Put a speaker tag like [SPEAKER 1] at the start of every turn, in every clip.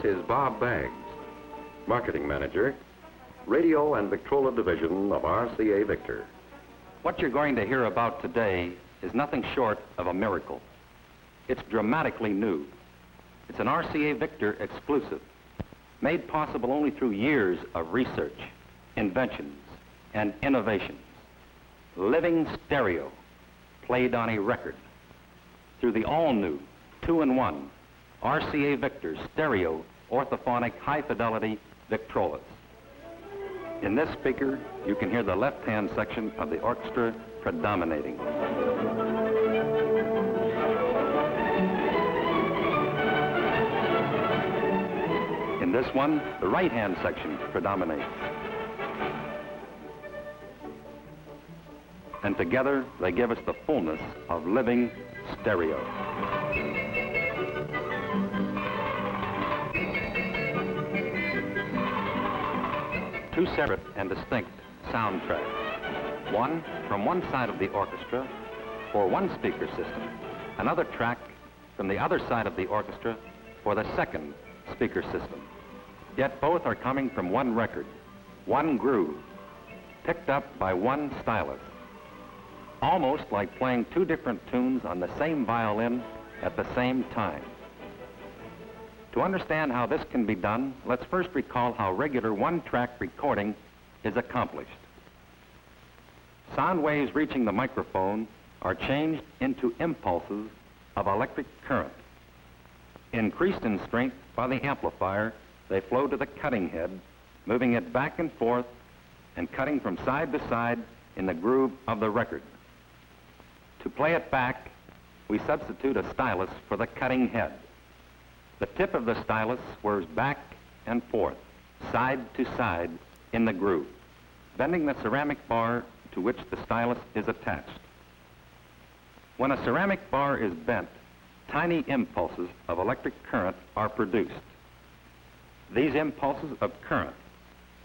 [SPEAKER 1] is Bob Baggs, Marketing Manager, Radio and Victrola Division of RCA Victor.
[SPEAKER 2] What you're going to hear about today is nothing short of a miracle. It's dramatically new. It's an RCA Victor exclusive, made possible only through years of research, inventions, and innovations. Living stereo, played on a record, through the all-new 2-in-1 RCA Victor stereo orthophonic high-fidelity Victrolas. In this speaker, you can hear the left-hand section of the orchestra predominating. In this one, the right-hand section predominates. And together, they give us the fullness of living stereo. Two separate and distinct soundtracks. One from one side of the orchestra for one speaker system. Another track from the other side of the orchestra for the second speaker system. Yet both are coming from one record, one groove, picked up by one stylus. Almost like playing two different tunes on the same violin at the same time. To understand how this can be done, let's first recall how regular one-track recording is accomplished. Sound waves reaching the microphone are changed into impulses of electric current. Increased in strength by the amplifier, they flow to the cutting head, moving it back and forth and cutting from side to side in the groove of the record. To play it back, we substitute a stylus for the cutting head. The tip of the stylus swerves back and forth, side to side in the groove, bending the ceramic bar to which the stylus is attached. When a ceramic bar is bent, tiny impulses of electric current are produced. These impulses of current,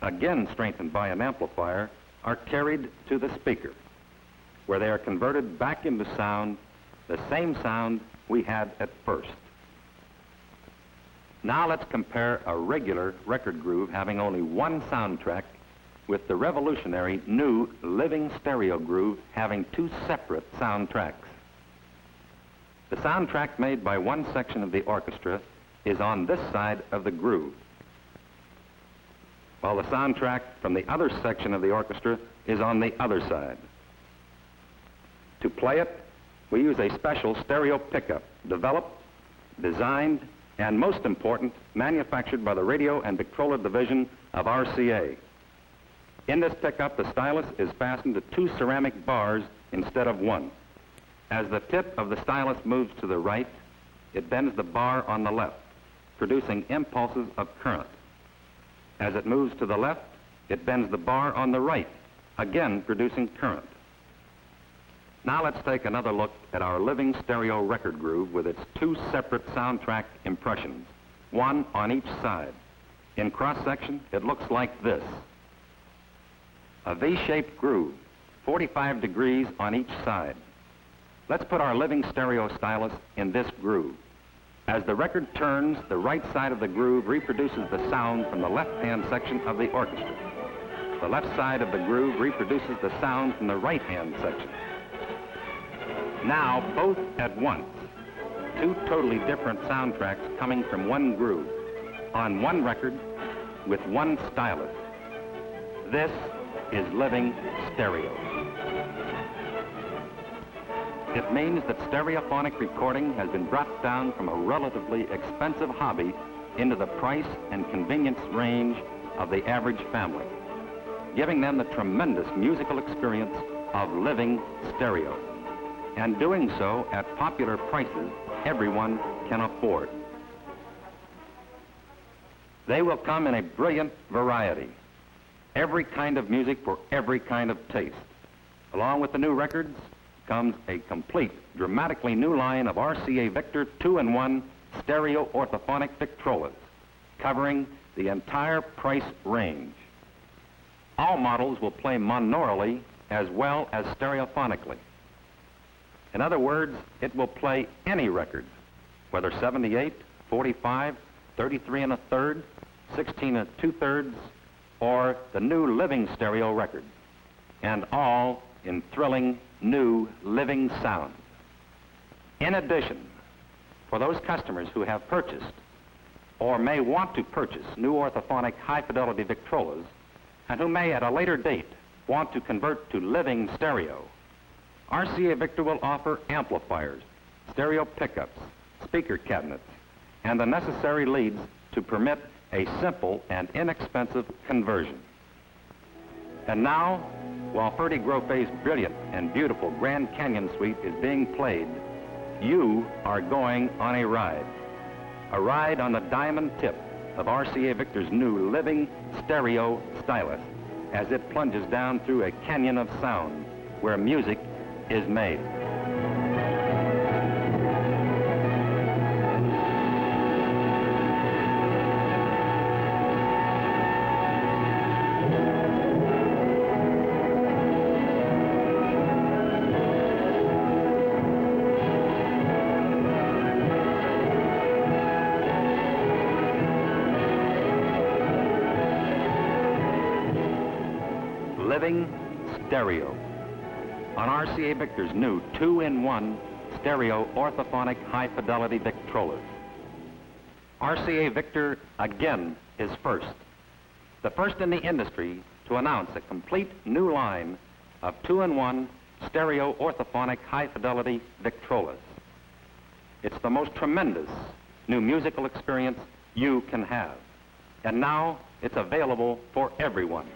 [SPEAKER 2] again strengthened by an amplifier, are carried to the speaker, where they are converted back into sound, the same sound we had at first. Now let's compare a regular record groove having only one soundtrack with the revolutionary new living stereo groove having two separate soundtracks. The soundtrack made by one section of the orchestra is on this side of the groove, while the soundtrack from the other section of the orchestra is on the other side. To play it, we use a special stereo pickup, developed, designed, and most important, manufactured by the Radio and Victrola Division of RCA. In this pickup, the stylus is fastened to two ceramic bars instead of one. As the tip of the stylus moves to the right, it bends the bar on the left, producing impulses of current. As it moves to the left, it bends the bar on the right, again producing current. Now let's take another look at our living stereo record groove with its two separate soundtrack impressions, one on each side. In cross-section, it looks like this. A V-shaped groove, 45 degrees on each side. Let's put our living stereo stylus in this groove. As the record turns, the right side of the groove reproduces the sound from the left-hand section of the orchestra. The left side of the groove reproduces the sound from the right-hand section. Now, both at once, two totally different soundtracks coming from one groove, on one record, with one stylus. This is living stereo. It means that stereophonic recording has been brought down from a relatively expensive hobby into the price and convenience range of the average family, giving them the tremendous musical experience of living stereo, and doing so at popular prices everyone can afford. They will come in a brilliant variety, every kind of music for every kind of taste. Along with the new records comes a complete, dramatically new line of RCA Victor 2-in-1 stereo orthophonic Victrolas, covering the entire price range. All models will play monoraily as well as stereophonically. In other words, it will play any record, whether 78, 45, 33 1/3, 16 2/3, or the new living stereo record, and all in thrilling new living sound. In addition, for those customers who have purchased or may want to purchase new orthophonic high-fidelity Victrolas and who may at a later date want to convert to living stereo, RCA Victor will offer amplifiers, stereo pickups, speaker cabinets, and the necessary leads to permit a simple and inexpensive conversion. And now, while Ferdy Groffe's brilliant and beautiful Grand Canyon Suite is being played, you are going on a ride on the diamond tip of RCA Victor's new living stereo stylus as it plunges down through a canyon of sound where music is made. Living stereo on RCA Victor's new 2-in-1 stereo orthophonic high-fidelity Victrolas. RCA Victor again is first, the first in the industry to announce a complete new line of 2-in-1 stereo orthophonic high-fidelity Victrolas. It's the most tremendous new musical experience you can have, and now it's available for everyone.